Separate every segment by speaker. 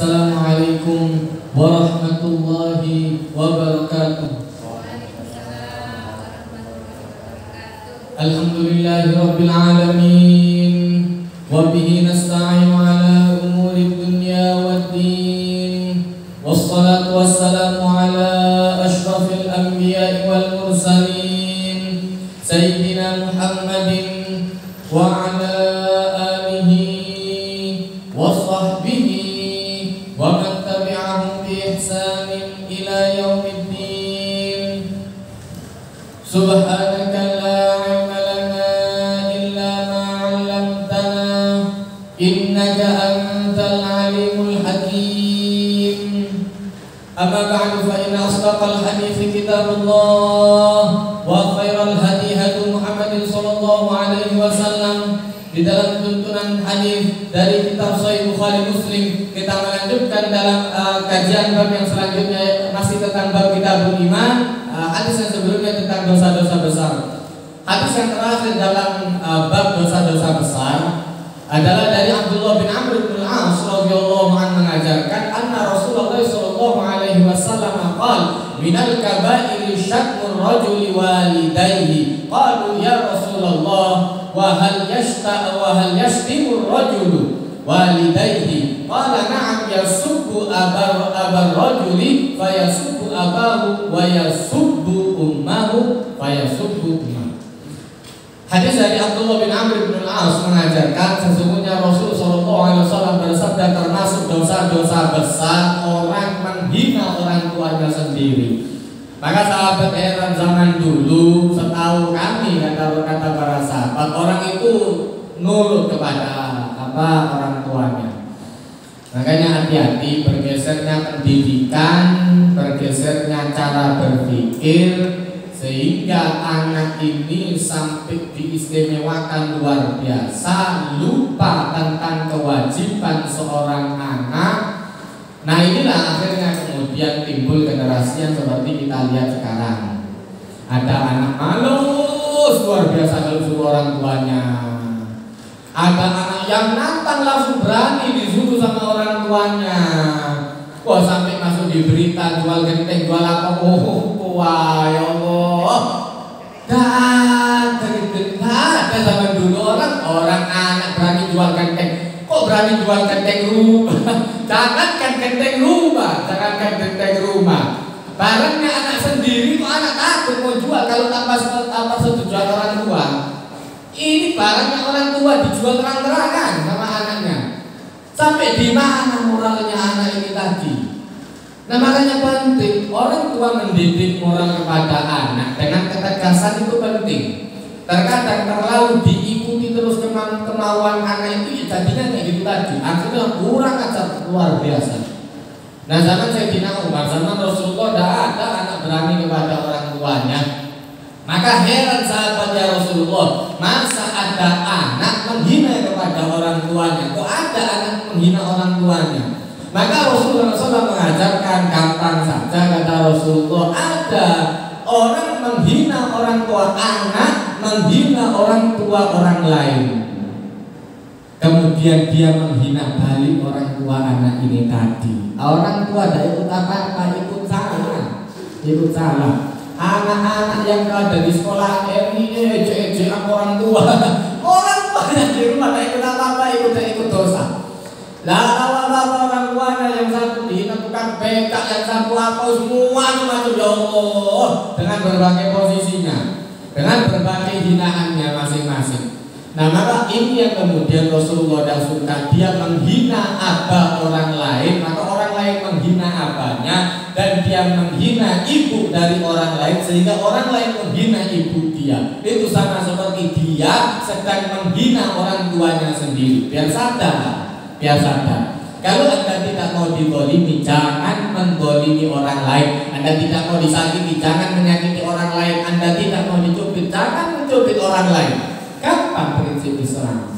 Speaker 1: Assalamualaikum warahmatullahi wabarakatuh. Alhamdulillahirabbil alamin wa bihi nasta'inu ala umuri dunya waddin. Wassalatu wassalamu ala asyrafil anbiya'i wal mursalin sayyidina Muhammadin wa ala alihi wa sahbihi wa man tabi'ahum bi ihsanin ila yaumiddin. Subhanaka la ilma lana illa ma 'allamtana innaka antal alimul hakim. Amma ba'du, fa inna asdaqal hadithi kitabullah wa khairal hadi hadi Muhammadin sallallahu alaihi wasallam. Di dalam tuntunan hadis dari kitab Sahih Bukhari Muslim, kita melanjutkan dalam kajian bab yang selanjutnya, masih tentang bab kitabul iman. Hadis yang sebelumnya tentang dosa-dosa besar. Hadis yang terakhir dalam bab dosa-dosa besar adalah dari Abdullah bin Amr bin Al-As radhiyallahu anhu mengajarkan anna Rasulullah sallallahu alaihi wasallam qala minal kaba'iri syatmur rajuli walidayhi. Qalu ya Rasulullah wa hal yashtimur rajulu walidayhi? Qala na'am yasubbu abar rajuli fayasubbu abahu wa yasubbu ummahu fayasubbu ummahu. Hadis dari Abdullah bin Amr bin Al-As mengajarkan sesungguhnya Rasul sallallahu alaihi wasallam bersabda, termasuk dosa-dosa besar orang menghina orang tuanya sendiri. Maka sahabat heran, zaman dulu setahu kami, kata para sahabat, orang itu nurut kepada orang tuanya. Makanya hati-hati bergesernya pendidikan, bergesernya cara berpikir, sehingga anak ini sampai diistimewakan luar biasa, lupa tentang kewajiban seorang anak. Nah inilah akhirnya kemudian timbul generasi yang seperti kita lihat sekarang. Ada anak malus luar biasa kalau suruh orang tuanya. Ada anak yang nantang langsung berani disuruh sama orang tuanya. Wah, sampai masuk di berita jual genteng, jual apa? Wah ya Allah. Dan ada zaman dulu orang anak berani jual genteng. Kok berani jual genteng rumah? Jangankan genteng rumah, barangnya anak sendiri kok anak takut mau jual kalau tanpa setujuan orang tua. Ini barangnya orang tua dijual terang-terangan sama anaknya. Sampai di mana moralnya anak ini tadi? Nah makanya penting orang tua mendidik moral kepada anak dengan ketegasan itu penting. Terkadang terlalu diikuti terus kemauan anak itu, ya jadinya kayak gitu tadi. Akhirnya kurang ajar luar biasa. Nah zaman Sayyidina Umar, zaman Rasulullah tidak ada anak berani kepada orang tuanya. Maka heran sahabat ya Rasulullah, masa ada anak menghina kepada orang tuanya? Kok ada anak menghina orang tuanya? Maka Rasulullah SAW mengajarkan gampang saja, kata Rasulullah, ada orang menghina orang tua anak, menghina orang tua orang lain. Kemudian dia menghina balik orang tua anak ini tadi. Orang tua tidak ikut apa-apa, ikut salah. Anak-anak yang ada di sekolah ejek-ejekan orang tua. Orang tuanya di rumah tidak ikut apa-apa, ikut dosa. Lah awal-awal orang tuanya yang satu dihina tukang becak, yang satu apa, semua macam ya Allah, dengan berbagai posisinya, dengan berbagai hinaannya masing-masing. Nah maka ini yang kemudian Rasulullah dah suka, dia menghina abah orang lain, maka orang lain menghina abahnya, dan dia menghina ibu dari orang lain sehingga orang lain menghina ibu dia. Itu sama seperti dia sedang menghina orang tuanya sendiri. Biar sadar. Kalau Anda tidak mau dizalimi, jangan menzalimi orang lain. Anda tidak mau disakiti, jangan menyakiti orang lain. Anda tidak mau dicubit, jangan mencubit orang lain. Kapan prinsip Islam?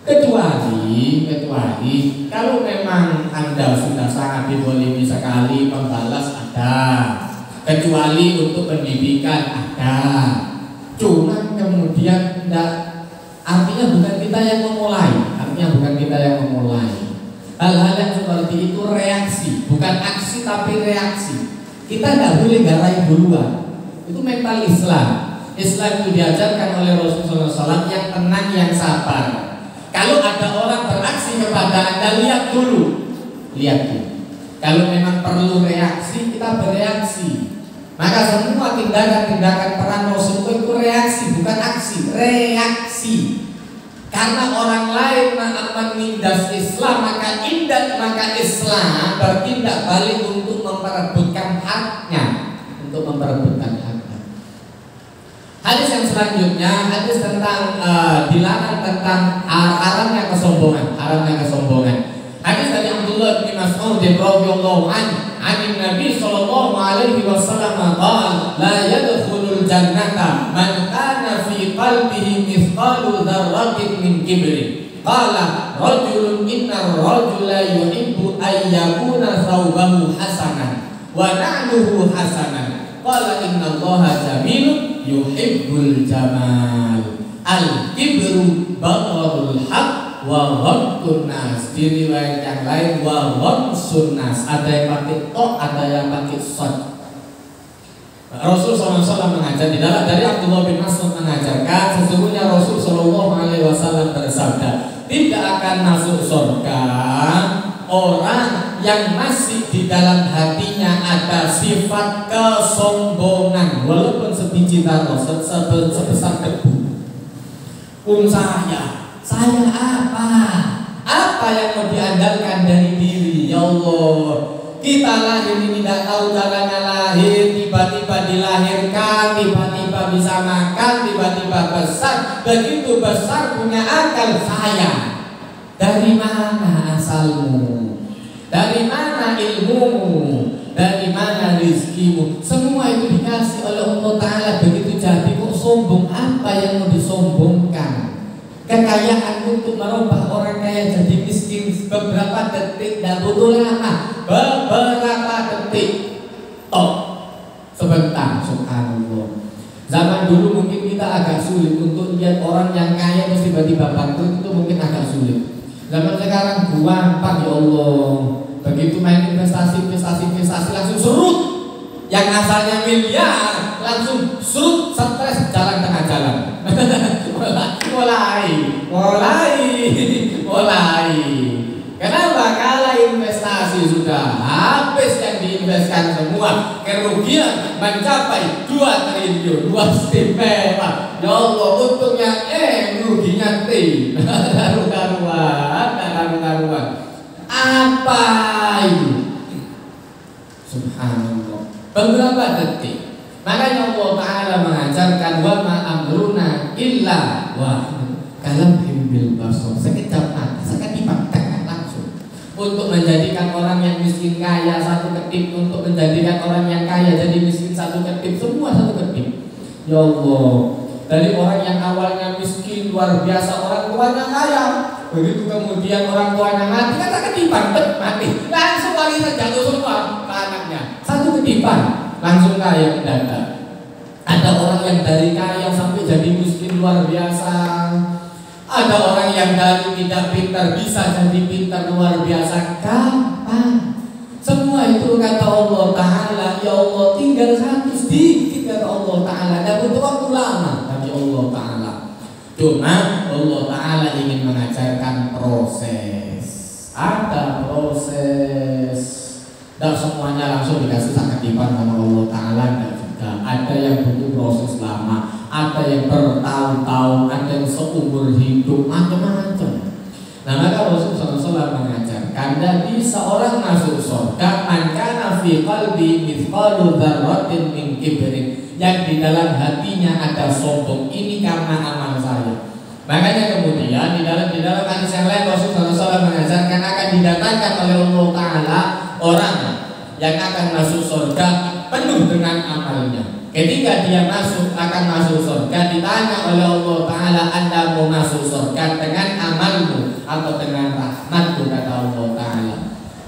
Speaker 1: Kecuali kalau memang Anda sudah sangat dizalimi sekali, membalas ada. Kecuali untuk pendidikan ada. Cuman kemudian tidak, artinya bukan kita yang memulai. Hal-hal yang seperti itu reaksi, bukan aksi tapi reaksi. Kita nggak boleh garai duluan. Itu mental Islam. Islam itu diajarkan oleh Rasulullah SAW yang tenang, yang sabar. Kalau ada orang beraksi kepada Anda, lihat dulu. Lihat dulu. Kalau memang perlu reaksi, kita bereaksi. Maka semua tindakan-tindakan peran Rasul itu reaksi, bukan aksi, reaksi. Karena orang lain menindas Islam, maka Islam bertindak balik untuk memperebutkan haknya, Hadis yang selanjutnya, hadis tentang dilarang tentang haramnya kesombongan, Hadis dari Abdullah bin Mas'ud radhiyallahu anhu, Nabi sallallahu alaihi wasallam qala, la yadkhulul jannata man kana fi qalbihi mithqalu dzarratin min kibrin. Qala rajulun inna rajula yuhibbu an yakuna thawbahu hasanan wa na'luhu hasanan. Qala inna Allaha jamilun yuhibbul jamal. Al-kibru batarul haq wa ghamtun nas. Di riwayat yang lain wa ghamsun nas, ada yang pakai to, ada yang pakai sad. Rasul SAW mengajar di dalam dari Abdullah bin Mas'ud mengajarkan, sesungguhnya Rasul SAW bersabda, tidak akan masuk surga orang yang masih di dalam hatinya ada sifat kesombongan, walaupun sebiji tanah sebesar debu. Saya apa yang mau diandalkan dari diri? Ya Allah, kita lahir ini tidak tahu caranya lahir, tiba-tiba dilahirkan, tiba-tiba bisa makan, tiba-tiba besar, begitu besar punya akal. Saya dari mana asalmu? Dari mana ilmumu? Dari mana rizkimu? Semua itu dikasih oleh Allah Ta'ala. Begitu jadi kok sombong? Apa yang mau disombongkan? Kekayaan untuk merubah orang kaya jadi miskin beberapa detik, tidak butuh lama, beberapa detik. Sebentar, subhanallah. Zaman dulu mungkin kita agak sulit untuk lihat orang yang kaya terus tiba-tiba bangkrut, itu mungkin agak sulit. Zaman sekarang gampang, ya Allah. Begitu main investasi langsung surut. Yang asalnya miliar langsung surut, stres, jalan tengah jalan. mulai. Kenapa? Kalah investasi sudah habis yang diinvestkan semua, kerugian mencapai 2 triliun, 2 istimewa. Ya Allah, untungnya ruginya karuan. Apa itu? Subhanallah. Beberapa detik. Makanya Allah Ta'ala mengajarkan wa ma amruna illa wa kalam bil basar. Sekejap mata, seketipak tangan langsung. Untuk menjadikan orang yang miskin kaya satu ketip, untuk menjadikan orang yang kaya jadi miskin satu ketip, semua satu ketip. Ya Allah, dari orang yang awalnya miskin luar biasa, orang tuanya kaya, begitu kemudian orang tuanya mati, kata ketipan, mati, langsung warisan jatuh semua ke anaknya, satu ketipan. Langsung kaya mendadak. Ada orang yang dari kaya sampai jadi miskin luar biasa. Ada orang yang dari tidak pintar bisa jadi pintar luar biasa. Kapan? Semua itu kata Allah Ta'ala. Ya Allah, tinggal satu sedikit kata Allah Ta'ala. Tidak butuh waktu lama bagi Allah Ta'ala. Cuma Allah Ta'ala ingin mengajarkan proses. Ada proses. Dan semuanya langsung dikasih sakitipan sama Allah Ta'ala. Dan juga ada yang butuh proses lama, ada yang bertahun-tahun, ada yang seumur hidup, macam-macam. Nah maka Rasulullah SAW mengajarkan, dan bisa orang masuk surga man kana fi qalbi mithqalu dzarratin min kibrin, yang di dalam hatinya ada sombong. Ini karena amal saya. Makanya kemudian di dalam hadis yang lain Rasulullah SAW mengajarkan akan didatangkan oleh Allah Ta'ala orang yang akan masuk surga penuh dengan amalnya. Ketika dia akan masuk surga, ditanya oleh Allah Ta'ala, Anda mau masuk surga dengan amalmu atau dengan rahmatku, kata Allah Ta'ala.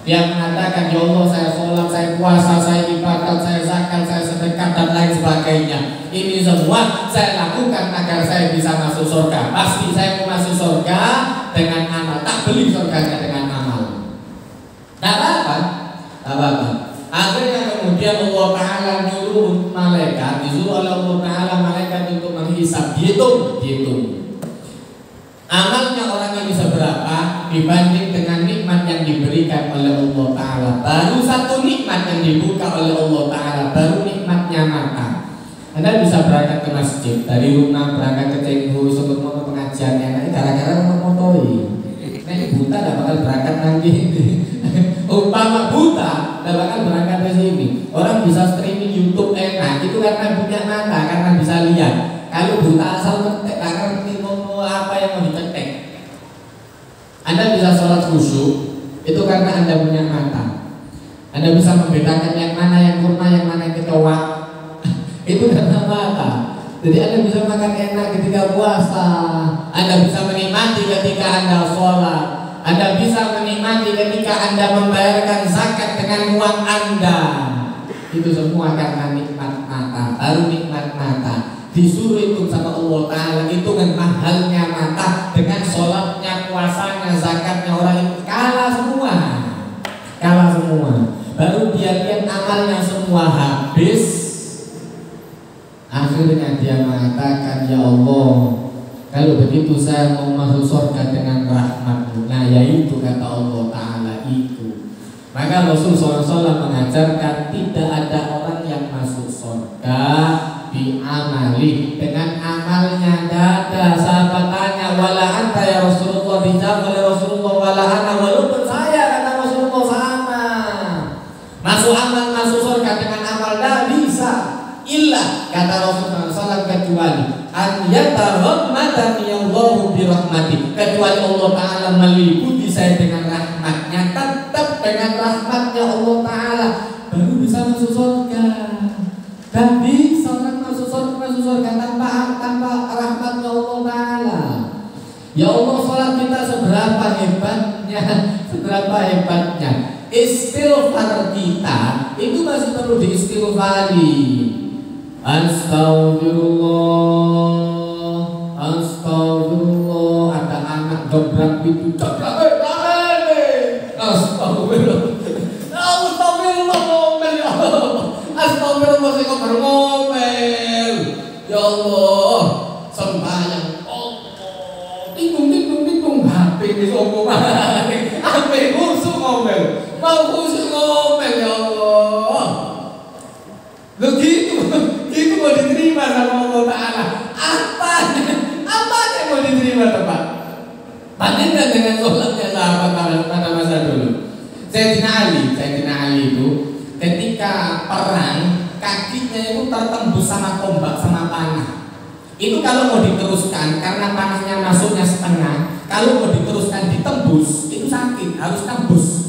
Speaker 1: Dia mengatakan, ya Allah, saya sholat, saya puasa, saya ibadat, saya zakat, saya sedekah dan lain sebagainya. Ini semua saya lakukan agar saya bisa masuk surga. Pasti saya mau masuk surga dengan amal, tak beli surganya dengan amal. Anda bisa berangkat ke masjid dari rumah, berangkat ke Cengho, sebut motor pengajian enak gara-gara motor-motori. Nah, buta tidak bakal berangkat nanti. Umpama buta tidak bakal berangkat ke sini. Orang bisa streaming YouTube enak itu karena punya mata, karena bisa lihat. Kalau buta asal mentek, karena mau apa yang mau diketek. Anda bisa sholat khusyuk itu karena Anda punya mata. Anda bisa membedakan yang mana yang kurma, yang mana yang kecoa. Itu karena mata. Jadi Anda bisa makan enak ketika puasa. Anda bisa menikmati ketika Anda sholat. Anda bisa menikmati ketika Anda membayarkan zakat dengan uang Anda. Itu semua karena nikmat mata. Baru nikmat mata disuruh itu sama Allah Ta'ala, hitungan mahalnya mata dengan sholatnya, puasanya, zakatnya. Orang itu kalah semua. Kalah semua. Baru dia lihat amalnya semua habis. Akhirnya dia mengatakan, ya Allah, kalau begitu saya mau masuk surga dengan rahmat-Mu. Nah, yaitu kata Allah Ta'ala itu. Maka Rasulullah SAW mengajarkan tidak ada orang yang masuk surga bi'amali, dengan amalnya. Ada sahabat tanya, wala anta ya Rasulullah, dijawab oleh Rasulullah, wala ana, walaupun saya, kata Rasulullah, sama. Masuk amal, masuk surga dengan amal tidak bisa. Illa, kata Rasulullah SAW, kecuali an yatarammadani Allahu birahmati, kecuali Allah Ta'ala meliputi saya dengan rahmatnya. Tetap dengan rahmatnya Allah Ta'ala baru bisa masuk surga. Dan bisa orang masuk surga tanpa rahmatnya Allah Ta'ala. Ya Allah, sholat kita seberapa hebatnya, istighfar kita itu masih perlu diistighfari. Astagfirullah, astagfirullah. Ada anak dobrak pintu, astagfirullah, astagfirullah, ngomel ya Allah, astagfirullah, saya kok berngomel. Ya Allah, sembahyang Allah, ting-tung, HP ini sopo banget, HP khusus ngomel, mau khusus ngomel. Ya Allah, begitu mau diterima sama Allah Ta'ala. Apa yang mau diterima Pak? Bandingkan dengan sholatnya sahabat pada masa dulu. Sayyidina Ali itu ketika perang, kakinya itu tertembus sama tombak, sama panah. Itu kalau mau diteruskan, karena panahnya masuknya setengah, kalau mau diteruskan ditembus, itu sakit, harus tembus.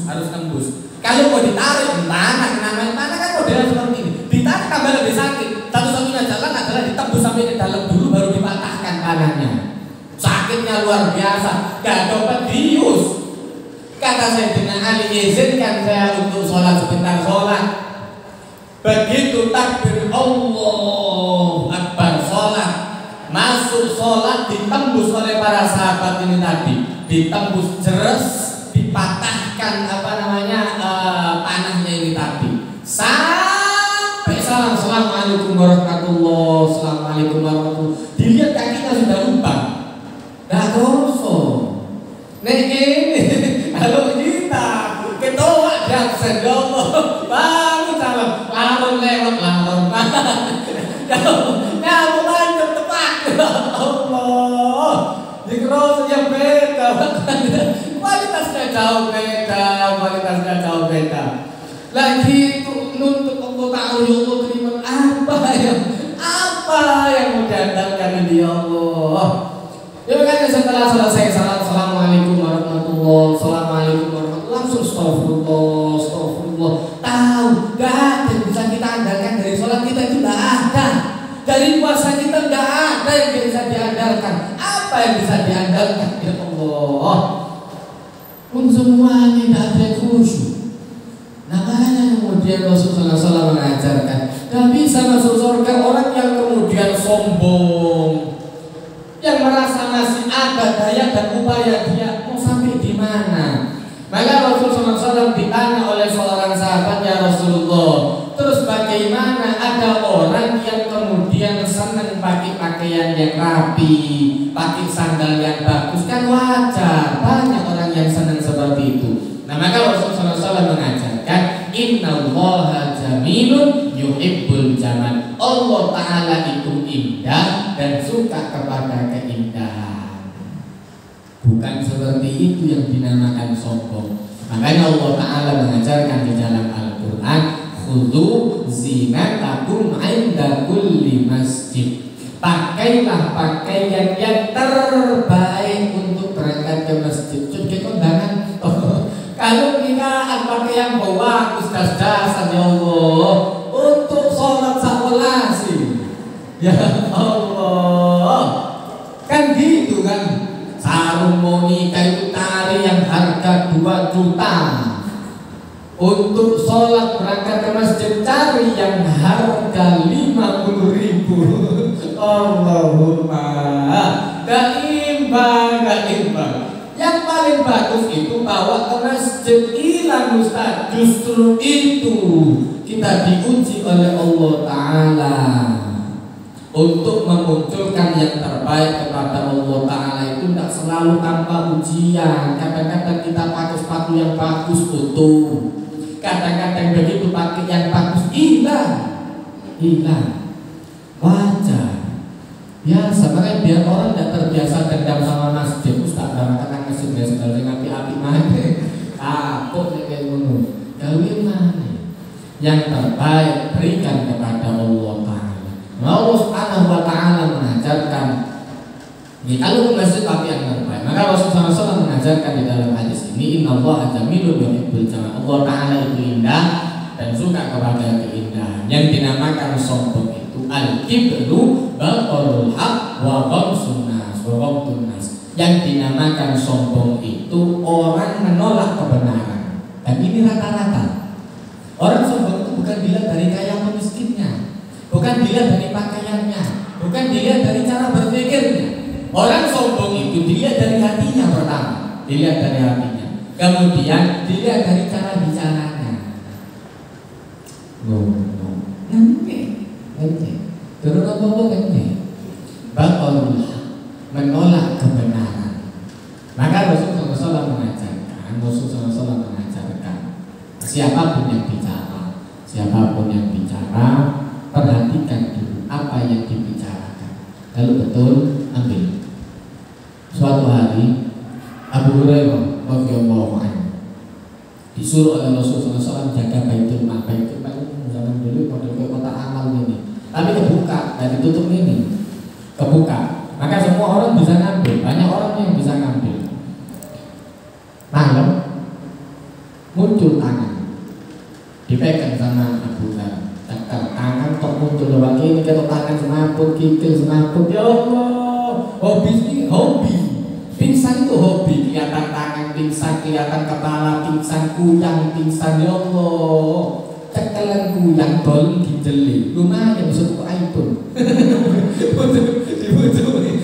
Speaker 1: Kalau mau ditarik, namanya panah kan modelnya seperti ini, ditarik tambah lebih sakit. Satu-satunya jalan adalah ditembus sampai ke dalam dulu, baru dipatahkan panahnya. Sakitnya luar biasa, gak dapat dius. Kata Sayyidina Ali, izinkan saya untuk sholat sebentar. Sholat, begitu takbir Allahu Akbar, sholat, masuk sholat, ditembus oleh para sahabat ini tadi, ditembus jeres, dipatahkan panahnya ini tadi. Sampai salam, assalamualaikum warahmatullah, assalamualaikum warahmatullah. Dilihat kakinya sudah lubang, gak gosok. Nek ini kalau kita ketawa dan Allah baru salam, larun lewat larun. Kamu mantap tepat. Allah, dikros yang beda, kualitasnya jauh beda. Lagi itu nuntut Allah Ta'ala, ya Allah terima apa yang mau diandalkan ini ya Allah. Ya makanya setelah selesai salam, assalamualaikum warahmatullah, assalamualaikum warahmatullah, langsung astagfirullah. Tahu gak ada yang bisa kita andalkan dari sholat kita, itu gak ada. Dari puasa kita gak ada yang bisa diandalkan. Apa yang bisa diandalkan ya Allah? Pun semuanya gak ada yang khusyuk. Namanya kemudian Rasulullah SAW mengajarkan, gak bisa masuk surga orang yang kemudian sombong, yang merasa masih ada daya dan upaya dia mau sampai di mana. Maka Rasulullah SAW ditanya oleh seorang sahabat, ya Rasulullah, terus bagaimana ada orang yang kemudian senang pakai pakaian yang rapi, pakai sandal yang bagus, kan wajar, banyak orang yang senang seperti itu. Nah maka Rasulullah SAW mengajarkan, innallaha jamilun yuhibbul jamal. Allah Ta'ala itu indah dan suka kepada keindahan. Bukan seperti itu yang dinamakan sombong. Makanya Allah Ta'ala mengajarkan di dalam Al-Quran, khudhu zinatakum 'inda kulli masjid. Pakailah pakaian yang terbaik untuk berangkat ke masjid. Jadi kondangan. Kalau kita pakaian bawa ustaz-ustaz ya Allah untuk sholat sakwalasi. Ya Allah. Kan gitu kan. Sarung monika itu tari yang harga 2 juta. Untuk sholat berangkat ke masjid cari yang harga 50.000. Allahumma gak imbang. Yang paling bagus itu bawa ke masjid. Hilang Ustaz. Justru itu kita diuji oleh Allah Ta'ala untuk memunculkan yang terbaik kepada Allah Ta'ala. Itu tidak selalu tanpa ujian. Kadang-kadang kita pakai sepatu yang bagus utuh, kadang-kadang begitu pakai yang bagus hilang, wajar. Ya sebenarnya biar orang tidak terbiasa dendam sama masjid. Ustaz kadang-kadang masjid biasa dengan api mana takut kayak ngono. Kawin mana yang terbaik berikan kepada Allah Ta'ala. Allah Subhanahu wa Ta'ala mengajarkan kalau ke masjid pakai yang terbaik. Maka Rasulullah SAW mengajarkan di dalam hadis ini, innallaha jamilun yuhibbul jamal. Allah Ta'ala itu indah dan suka kepada keindahan. Yang dinamakan sombong itu al-kibru batarul haq wa ghamsun nas. Yang dinamakan sombong itu orang menolak kebenaran. Dan ini rata-rata. Orang sombong itu bukan dilihat dari kaya atau miskinnya, bukan dilihat dari pakaiannya, bukan dilihat dari cara berpikirnya. Orang sombong itu dilihat dari hatinya pertama, dilihat dari hatinya. Kemudian dilihat dari cara bicaranya. Turun apa Batalullah, menolak kebenaran. Maka Rasulullah SAW mengajarkan, siapapun yang bicara, perhatikan dulu apa yang dibicarakan, lalu betul ambil. Suatu hari Abu Hurairah radhiyallahu anhu disuruh oleh Rasulullah SAW jaga Baitul Mal. Baitul Mal zaman dulu model kota amal ini, tapi kebuka dan ditutup ini, kebuka. Maka semua orang bisa ngambil, banyak orang yang bisa ngambil. Malam muncul tangan, dipegang sama Abu Hurairah. Cakap tangan kok muncul lewat ini, kalau tangan semaput, kikil semaput. Ya Allah, hobi. Pingsan itu hobi, kelihatan tangan pingsan, kelihatan kepala pingsan, kuyang pingsan. Ya Allah, cekelan kuyang bol dijeli, lumayan bisa buka iPhone.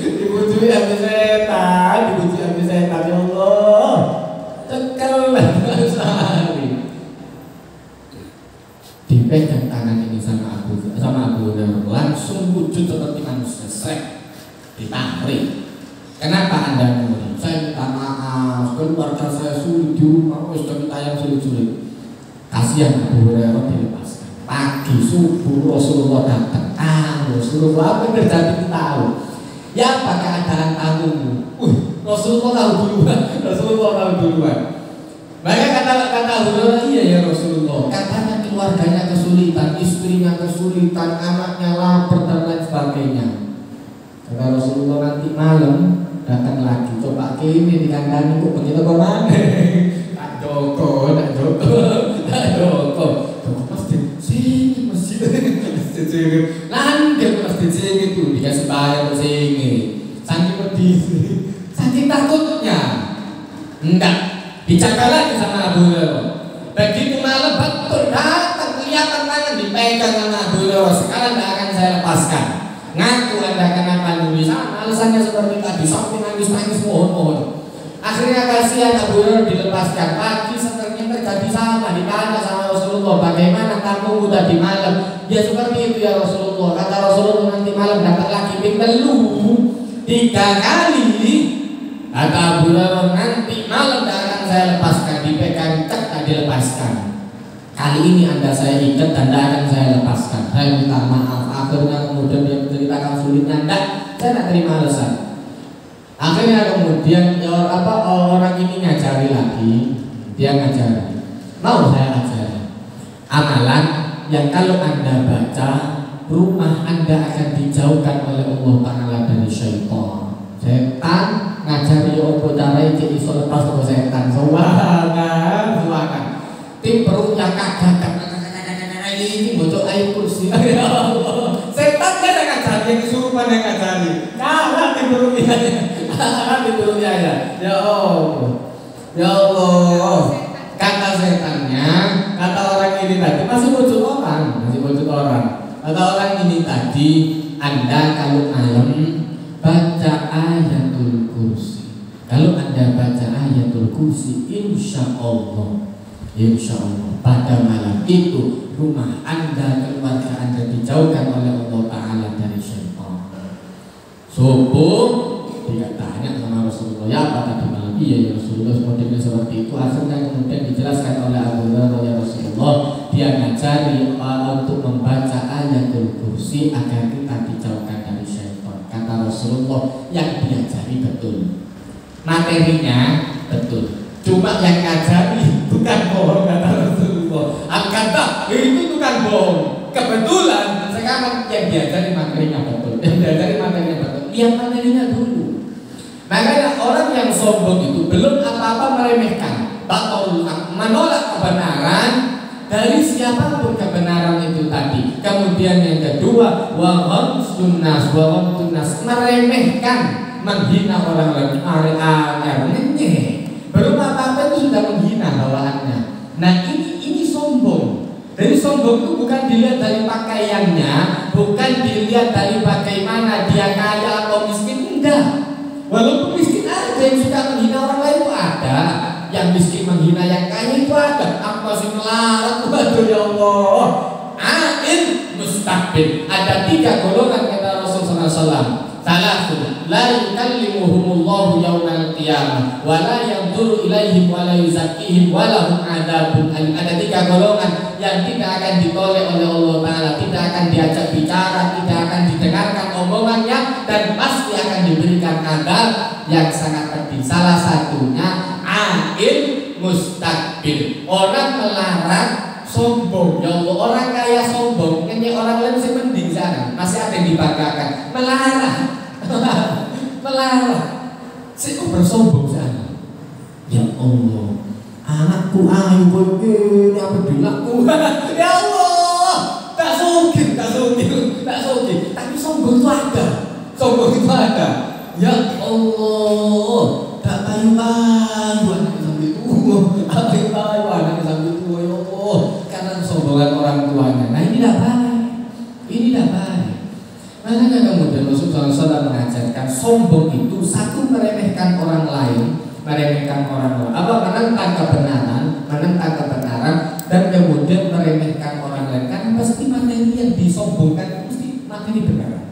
Speaker 1: Dibujuki habis setan, ya Allah, cekelan sekali. Dipegang tangan ini sama Abu Hurairah, langsung wujud seperti manusia, ditarik. Kenapa Anda murid? Saya minta maaf, keluarga saya sulit di rumah, sudah minta yang sulit-sulit. Kasihan Abu Hurairah dilepaskan. Pagi subuh Rasulullah datang. Rasulullah apa yang terjadi tahu? Ya apa keadaan tamumu? Rasulullah tahu duluan. Maka kata Abu Hurairah, iya ya Rasulullah. Katanya keluarganya kesulitan, istrinya kesulitan, anaknya lapar dan lain sebagainya. Kata Rasulullah, nanti malam datang lagi, coba ini dikandani kok begitu kemana? Tak joko, masjid. Nanti masjid sini tuh dikasih bayar sini. Saking pedih, saking takutnya. Enggak, dijaga lagi sama Abu Hurairah. Begitu malam betul datang, kelihatan tangan dipegang sama Abu Hurairah. Sekarang tidak akan saya lepaskan. Ngaku Anda kenapa nulis, alasannya seperti tadi, sampai nangis mohon. Akhirnya kasihan Abu Hurairah dilepaskan. Pagi seterusnya terjadi sama, ditanya sama Rasulullah, bagaimana kamu udah di malam? Ya seperti itu ya Rasulullah. Kata Rasulullah, nanti malam dapat lagi pingelu 3 kali. Kata Abu Hurairah, nanti malam tidak akan saya lepaskan, dipegang tak dilepaskan. Kali ini Anda saya ikat dan tidak akan saya lepaskan. Saya minta maaf akhirnya kemudian dia menceritakan sulitnya, enggak, saya tidak terima alasan. Akhirnya kemudian orang ini ngajari lagi, dia ngajari, mau saya ajari amalan yang kalau Anda baca, rumah Anda akan dijauhkan oleh Allah Ta'ala dari syaitan. Setan ngajari opo caranya jadi iso lepas sama setan. Sewangan tim perut yang kagak ini bocok air kursi. Setan kan yang ngajari, yang kesurupan yang ngajari. Kalah tim perutnya, kalah tim perutnya ya. Ya Allah, ya Allah. Kata setannya, kata orang ini tadi masih bocok orang, kata orang ini tadi, Anda kalau malam baca ayatul kursi. Kalau Anda baca ayatul kursi, insya Allah pada malam itu rumah Anda, keluarga Anda dijauhkan oleh Allah Ta'ala dari syaitan. Subuh dia tanya sama Rasulullah, ya apa tadi malam? Iya ya Rasulullah, modelnya seperti itu. Akhirnya kemudian dijelaskan oleh Abu Hurairah, ya Rasulullah, dia ngajari untuk membaca ayatul kursi agar kita dijauhkan dari syaitan. Kata Rasulullah, yang diajari betul, materinya betul, cuma yang ngajari bukan bohong. Kata Rasulullah, kata itu bukan bohong. Kebetulan sekarang yang diajari materinya betul, lihat materinya dulu. Makanya orang yang sombong itu belum apa-apa meremehkan, menolak kebenaran dari siapapun kebenaran itu tadi. Kemudian yang kedua, tunas meremehkan, menghina orang lain, belum apa-apa itu sudah menghina bawaannya. Nah ini sombong. Jadi sombong itu bukan dilihat dari pakaiannya, bukan dilihat dari bagaimana dia kaya atau miskin, enggak. Walaupun miskin ada yang suka menghina orang lain, itu ada. Yang miskin menghina yang kaya itu ada. Apa sih melarat? Waduh ya Allah. Ain mustaqbil. Ada 3 golongan kata Rasulullah SAW. Salasun la yukallimuhumullahu yaumal qiyamah wa la yanzuru ilaihim wa la yuzakkihim wa lahum adzabun alim. Ada 3 golongan yang tidak akan ditoleh oleh Allah Ta'ala, tidak akan diajak bicara, tidak akan didengarkan omongannya, dan pasti akan diberikan azab yang sangat pedih. Salah satunya ain mustaqbil, orang melarat sombong. Ya Allah, orang kaya sombong, ini orang lain masih mending sana, masih ada yang dibanggakan. Melarat si bersombong sana. Ya Allah, anakku ayu ini apa dilakku. Ya Allah, tak sugih, tapi sombong itu ada. Ya Allah, tak payu-payu anak sampai tua, ya Allah, karena kesombongan orang tuanya. Nah ini tidak baik. Makanya kemudian Rasulullah SAW mengajarkan sombong itu satu meremehkan orang lain, menentang kebenaran, dan kemudian meremehkan orang lain. Karena pasti materi yang disombongkan mesti materi benar.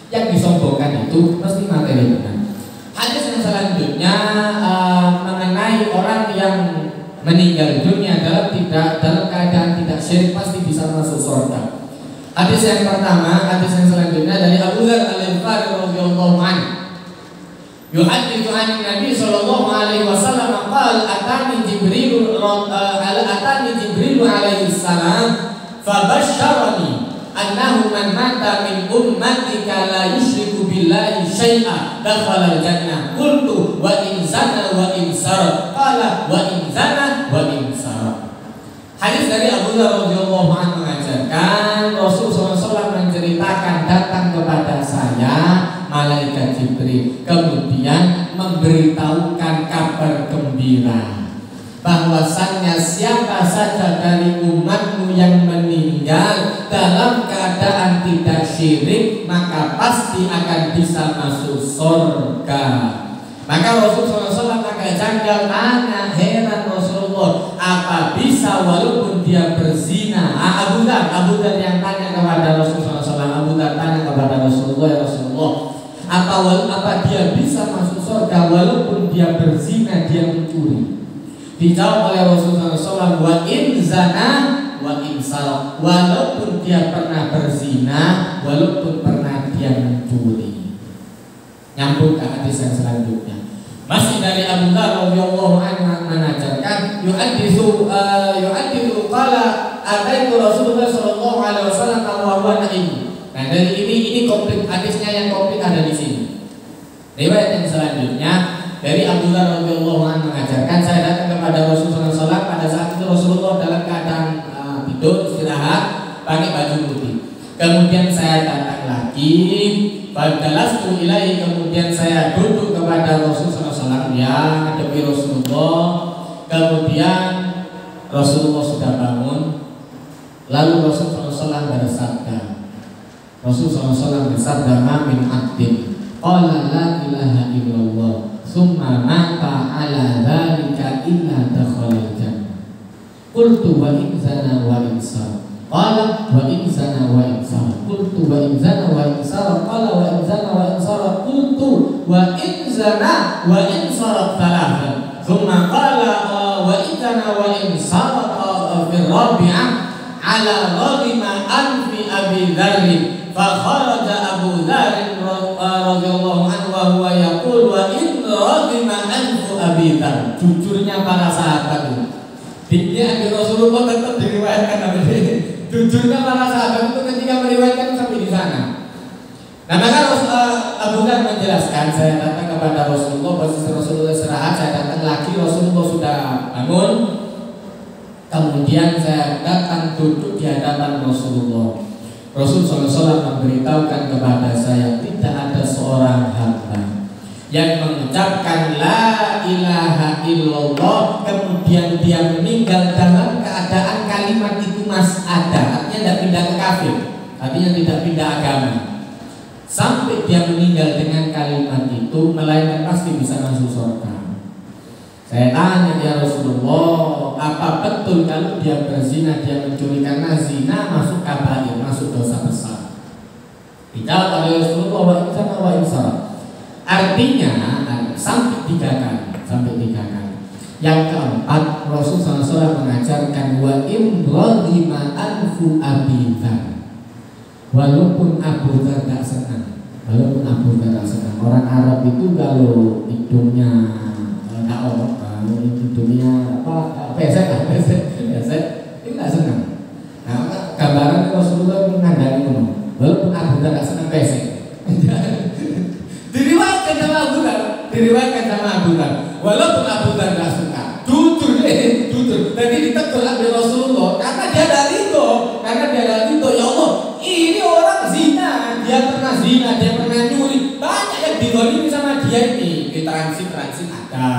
Speaker 1: Yang disombongkan itu mesti materi benar. Hadis yang selanjutnya mengenai orang yang meninggal dunia dalam keadaan tidak syirik pasti bisa masuk surga. Hadis yang pertama, hadis yang selanjutnya dari Abu Dzar Al-Ghifari radhiyallahu anhu. Yuhaditsu an Nabi sallallahu alaihi wasallam qala atani Jibril alaihi salam fabasyarani annahu man mata min ummatika la yusyriku billahi syai'a dakhala al-jannah. Qultu wa in zana wa in sarq. Qala wa in zana wa in sarq. Hadis dari Abu Dzar radhiyallahu anhu mengajarkan Rasulullah SAW menceritakan datang kepada saya malaikat Jibril, kemudian memberitahukan kabar gembira bahwasannya siapa saja dari umatmu yang meninggal dalam keadaan tidak syirik maka pasti akan bisa masuk surga. Maka Rasulullah SAW agak janggal, tanya, heran Rasulullah, apa bisa walaupun dia berzina? Abu Dzar yang tanya kepada Rasulullah SAW. Abu Dzar tanya kepada Rasulullah, ya Rasulullah, apa dia bisa masuk surga walaupun dia berzina, dia mencuri? Dijawab oleh Rasulullah SAW, wa in zana wa in sarq, walaupun dia pernah berzina berzina walaupun pernah dia mencuri. Nyambung ke hadis yang selanjutnya. Masih dari Abu Dzar radhiyallahu anhu mengajarkan yu'addisu qala ataitu Rasulullah sallallahu alaihi wasallam wa huwa naim. Nah, dari ini komplit hadisnya, yang komplit ada di sini. Riwayat yang selanjutnya dari Abu Dzar radhiyallahu anhu mengajarkan, saya datang kepada Rasulullah SAW pada saat itu Rasulullah dalam keadaan tidur istirahat pakai baju putih. Kemudian saya datang lagi, fadalastu ilaihi, kemudian saya duduk kepada Rasulullah SAW, ya menghadapi Rasulullah. Kemudian Rasulullah sudah bangun, lalu Rasulullah SAW bersabda, ma min abdin qala la ilaha illallah summa mata ala dzalika illa dakhala jannah. Qultu wa in zana wa in sarqa qala wa in zana wa in sarqa qultu wa in zana wa in sarqa qala wa in zana wa in sarqa qultu wa in zana wa in sarqa thalathan thumma qala wa in zana wa in sarqa fi rabi'ah ala radima anfi Abi Dzar fa kharaja Abu Dzar radhiyallahu anhu wa huwa yaqul wa in radima anfu Abi Dzar. Jujurnya para sahabat itu, ini Rasulullah tetap diriwayatkan apa ini? Jujurnya para sahabat itu ketika meriwayatkan sampai di sana. Nah, maka Abu Dzar menjelaskan, saya datang kepada Rasulullah, posisi Rasulullah istirahat, saya datang lagi, Rasulullah sudah bangun. Kemudian saya datang duduk di hadapan Rasulullah. Rasulullah SAW memberitahukan kepada saya, tidak ada seorang hamba yang mengucapkan la ilaha illallah kemudian dia meninggal dalam keadaan kalimat itu masih ada, artinya tidak pindah ke kafir, artinya tidak pindah agama, sampai dia meninggal dengan kalimat itu, melainkan pasti bisa masuk surga. Saya tanya, ya Rasulullah, apa betul kalau dia berzina, dia mencuri, karena zina masuk kabair, masuk dosa besar? Dijawab oleh Rasulullah, wa insana wa insara. Artinya sampai 3 kali. Yang keempat, Rasulullah SAW mengajarkan wa in radima anfu Abi Dzar. Walaupun Abu Dzar tidak senang, orang Arab itu kalau hidungnya hidungnya pesek itu nggak senang. Nah, gambaran Rasulullah mengandani itu, walaupun Abu Dzar nggak senang pesek. Diriwayatkan sama Abu Dzar, walaupun Abu Dzar nggak suka, jujur. Tadi ditegur oleh Rasulullah karena dia dari itu, ya Allah, ini orang zina, dia pernah nyuri, banyak yang digolimi sama dia ini. Di transit ada.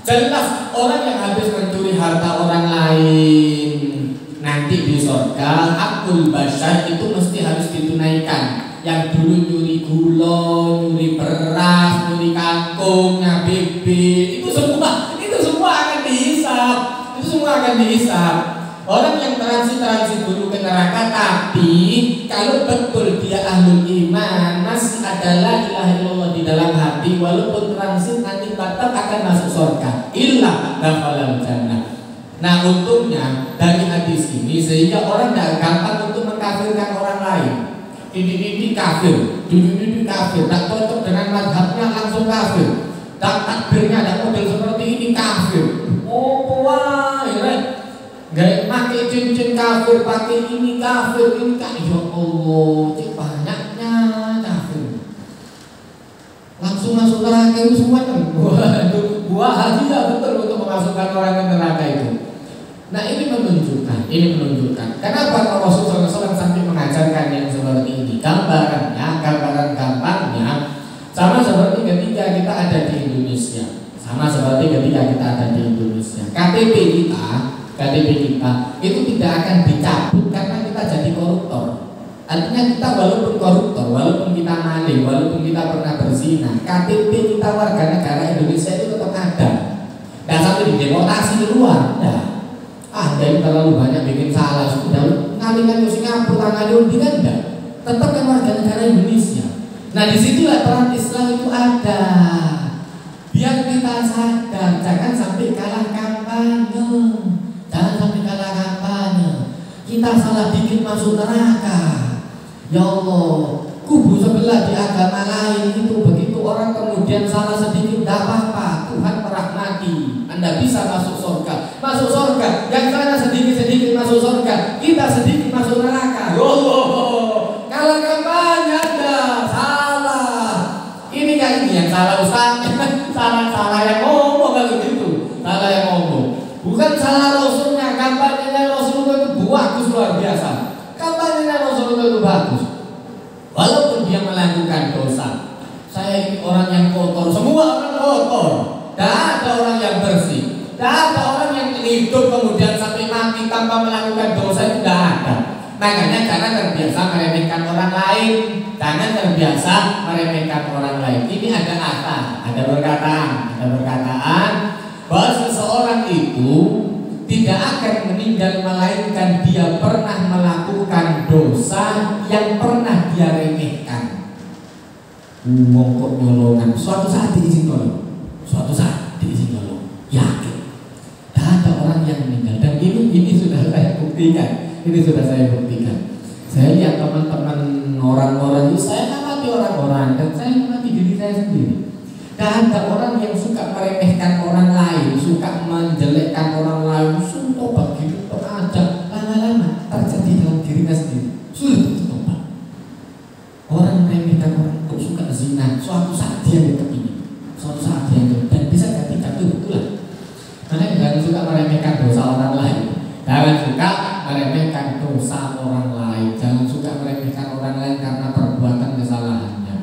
Speaker 1: Jelas orang yang habis mencuri harta orang lain nanti di surga, hakul basyar itu mesti harus ditunaikan. Yang dulu nyuri gula, nyuri beras, nyuri kangkung, bibit, itu semua akan dihisab. Orang yang transit dulu ke neraka, tapi kalau betul dia ahlul iman, masih ada la ilaha illallah di dalam hati, walaupun transit nanti tetap akan masuk surga, illa dakhalal jannah. Nah, untungnya dari hadis ini sehingga orang tidak gampang untuk mengkafirkan orang lain. Ini kafir, tak cocok dengan mazhabnya langsung kafir. Tak takbirnya ada model seperti ini kafir. Oh, wah, gak pakai cincin kafir, pakai ini kafir, ini kan ya Allah, banyaknya kafir. Langsung masuk neraka itu semua kan. Buah haji betul untuk memasukkan orang ke neraka itu. Nah, ini menunjukkan. Kenapa Rasulullah SAW sampai mengajarkan yang seperti ini? Gambaran gampangnya sama seperti ketika kita ada di Indonesia. KTP kita itu tidak akan dicabut karena kita jadi koruptor. Artinya kita walaupun koruptor, walaupun kita maling, walaupun kita pernah berzina, KTP kita warga negara Indonesia itu tetap ada. Tidak sampai dideportasi keluar. Yang terlalu banyak bikin salah, sudah ngalingan ke Singapura, ngalingan di kan enggak, tetap kan warga negara Indonesia. Nah, disitulah peran Islam itu ada. Biar kita sadar, jangan sampai kalah kampanye. Kita salah dikit masuk neraka. Ya Allah, kubu sebelah di agama lain itu begitu orang kemudian salah sedikit tidak apa-apa, Tuhan merahmati, Anda bisa masuk surga. Masuk surga, yang sana sedikit-sedikit masuk surga, kita sedikit masuk neraka. Ya Allah, kalau kampanye Anda salah. Ini kan ini yang salah Ustaz. Salah yang ngomong kalau gitu. Salah yang ngomong. Bukan salah Rasulnya, kampanye Rasulullah itu bagus luar biasa. Kampanye Rasulullah itu bagus. Walaupun dia melakukan dosa. Saya ini orang yang kotor, semua orang kotor. Tidak ada orang yang bersih. Tidak ada orang yang hidup kemudian sampai mati tanpa melakukan dosa, itu tidak ada. Makanya jangan terbiasa meremehkan orang lain. Jangan terbiasa meremehkan orang lain. Ini ada kata, ada perkataan bahwa seseorang itu tidak akan meninggal melainkan dia pernah melakukan dosa yang pernah dia remehkan. Wong kok nyolongan, suatu saat diizin tolong. Suatu saat diizin tolong. Yakin. Tidak ada orang yang meninggal. Dan ini sudah saya buktikan. Ini sudah saya buktikan. Saya lihat teman-teman orang-orang itu, saya amati orang-orang dan saya amati diri saya sendiri. Tidak ada orang yang suka meremehkan orang lain, suka menjelekkan orang lain, sumpah begitu ada lama-lama terjadi dalam dirinya sendiri. Sulit untuk tobat. Orang meremehkan orang untuk suka zina, suatu saat dia kepingin, suatu saat dia dan bisa gantikan itu betul. Makanya jangan suka meremehkan dosa orang lain. Jangan suka meremehkan dosa orang lain. Jangan suka meremehkan orang lain karena perbuatan kesalahannya.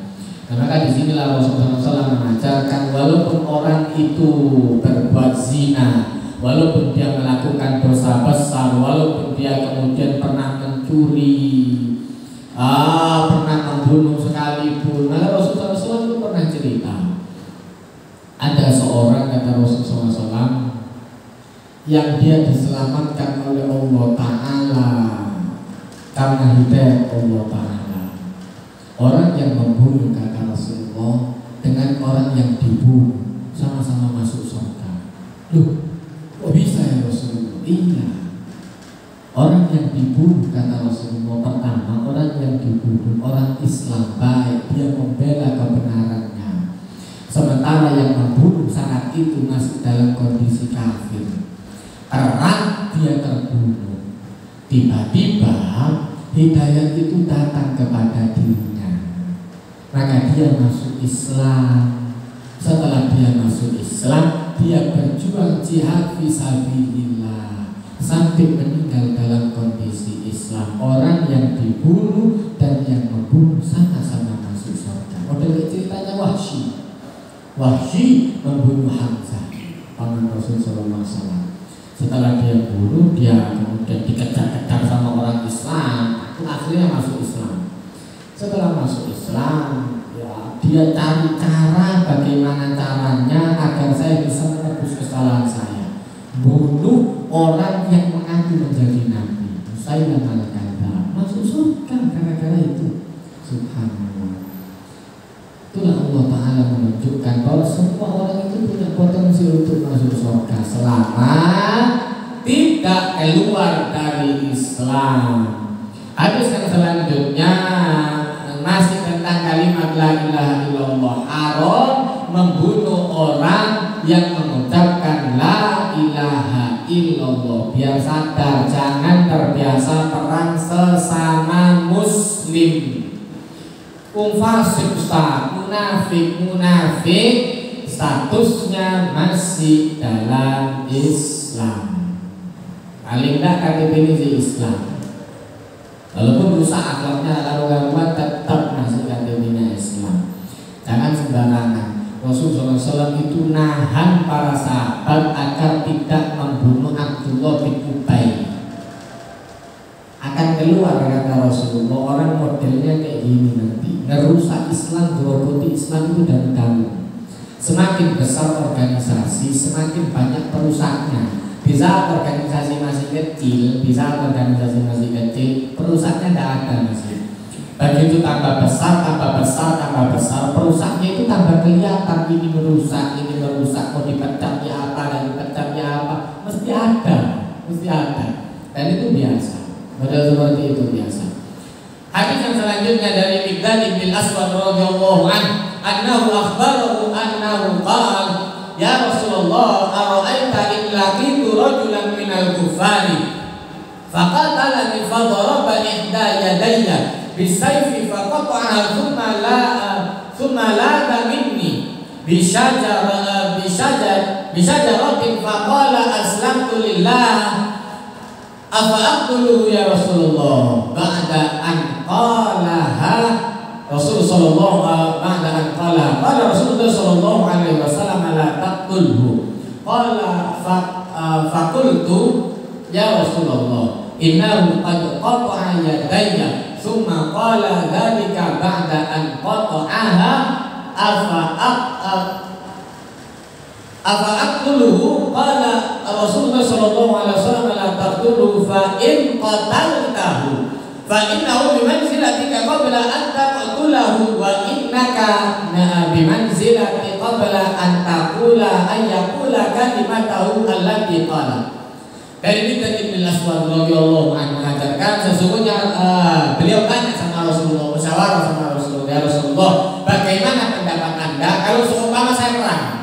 Speaker 1: Karena kan di sinilah Rasulullah SAW mengajarkan walaupun orang itu berbuat zina, walaupun dia melakukan dosa besar, walaupun dia kemudian pernah mencuri, pernah membunuh sekalipun. Maka Rasulullah SAW itu pernah cerita. Ada seorang, kata Rasulullah SAW, yang dia diselamatkan oleh Allah Ta'ala karena hidayah Allah Ta'ala. Orang yang membunuh, kata Rasulullah, dengan orang yang dibunuh sama-sama masuk surga. Loh, kok bisa ya Rasulullah? Iya. Orang yang dibunuh, kata Rasulullah, pertama orang yang dibunuh orang Islam baik, dia membela kebenarannya. Sementara yang membunuh saat itu masih dalam kondisi kafir. Perang dia terbunuh. Tiba-tiba hidayah itu datang kepada dirinya. Maka dia masuk Islam. Setelah dia masuk Islam, dia berjuang jihad fisabilillah sampai meninggal dalam kondisi Islam. Orang yang dibunuh dan yang membunuh sama-sama masuk surga. Model ceritanya Wahsy membunuh Hamzah, paman Rasulullah SAW. Setelah dia bunuh, dia kemudian dikejar-kejar sama orang Islam. Itu akhirnya masuk Islam. Setelah masuk Islam, ya, dia cari cara bagaimana caranya agar saya bisa menebus kesalahan saya. Bunuh orang yang mengaku menjadi nabi. Saya al-kadzdzab. Masuk surga gara-gara itu. Subhanallah. Itulah Allah Ta'ala menunjukkan bahwa semua orang itu punya potensi untuk masuk surga selama tidak keluar dari Islam. Hadis yang selanjutnya masih tentang kalimat la ilaha illallah. Haram membunuh orang yang mengucapkan la ilaha illallah. Biar sadar, jangan terbiasa perang sesama muslim. Fasik Ustaz, munafik statusnya masih dalam Islam. Paling tidak KTP ini Islam. Walaupun rusak akhlaknya lalu tetap masih KTP-nya Islam. Jangan sembarangan. Rasulullah SAW itu nahan para sahabat agar tidak membunuh Abdullah bin Ubay. Akan keluar, kata Rasulullah, orang modelnya kayak gini nanti, ngerusak Islam, gerogoti Islam itu dari dalam. Semakin besar organisasi, semakin banyak perusaknya. Bisa organisasi masih kecil, perusaknya tidak ada masih. Begitu tambah besar, perusaknya itu tambah kelihatan. Ini merusak, mau dipecatnya apa, mesti ada. Dan itu biasa. Model seperti itu biasa. Hadis yang selanjutnya dari Miqdad bin Aswad radhiyallahu anhu akhbarahu annahu qala ya Rasulullah ara'aita in laqitu rajulan minal kuffari faqatalani fadaraba ihda yadayya bisayfi faqata'aha thumma la minni bishajaratin faqala aslamtu lillah afa aqtuluhu ya Rasulullah ba'da an qalaha Rasulullah ba'da an qala qala Rasulullah sallallahu alaihi wasallam la taqtulhu qala faqultu ya Rasulullah innahu qad qata'a yadayya thumma qala dhalika ba'da an qata'aha afa aqtuluhu qala Rasulullah sallallahu alaihi wasallam la taqtuluhu fa in qataltahu fa innahu bimanzilatika qabla an taqtulahu wa innaka bimanzilati qabla an taqula ay yaqula kalimatahu allati qala. Dari Miqdad bin Aswad radhiyallahu anhu mengajarkan sesungguhnya beliau tanya sama Rasulullah, musyawarah sama Rasulullah, ya Rasulullah, bagaimana pendapat Anda kalau seumpama saya perang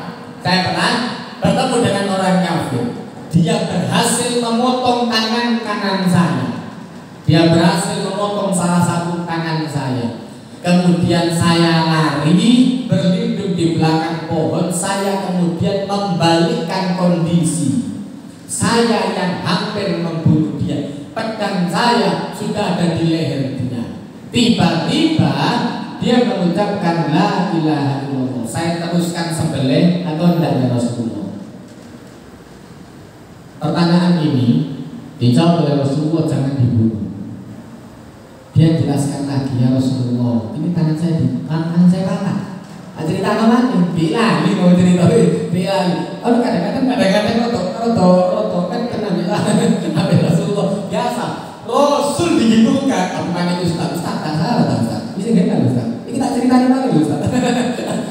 Speaker 1: bertemu dengan orang kafir, dia berhasil memotong tangan kanan saya, dia berhasil memotong salah satu tangan saya, kemudian saya lari berlindung di belakang pohon, saya kemudian membalikkan kondisi. Saya yang hampir membunuh dia, pedang saya sudah ada di leher dia. Tiba-tiba dia mengucapkan la ilaha illallah. Saya teruskan sembelih atau tidak ya Rasulullah? Pertanyaan ini dijawab oleh Rasulullah, jangan dibunuh. Dia jelaskan lagi, ya Rasulullah, ini tangan saya patah. Cerita apa nih? Bila ini mau cerita bila. Oh kadang-kadang roto kan kena bila. Nabi Rasulullah biasa. Rasul digitukan. Apa namanya Ustaz? Ustaz tak salah Ustaz. Bisa enggak Ustaz? Ini kita ceritain mana Ustaz?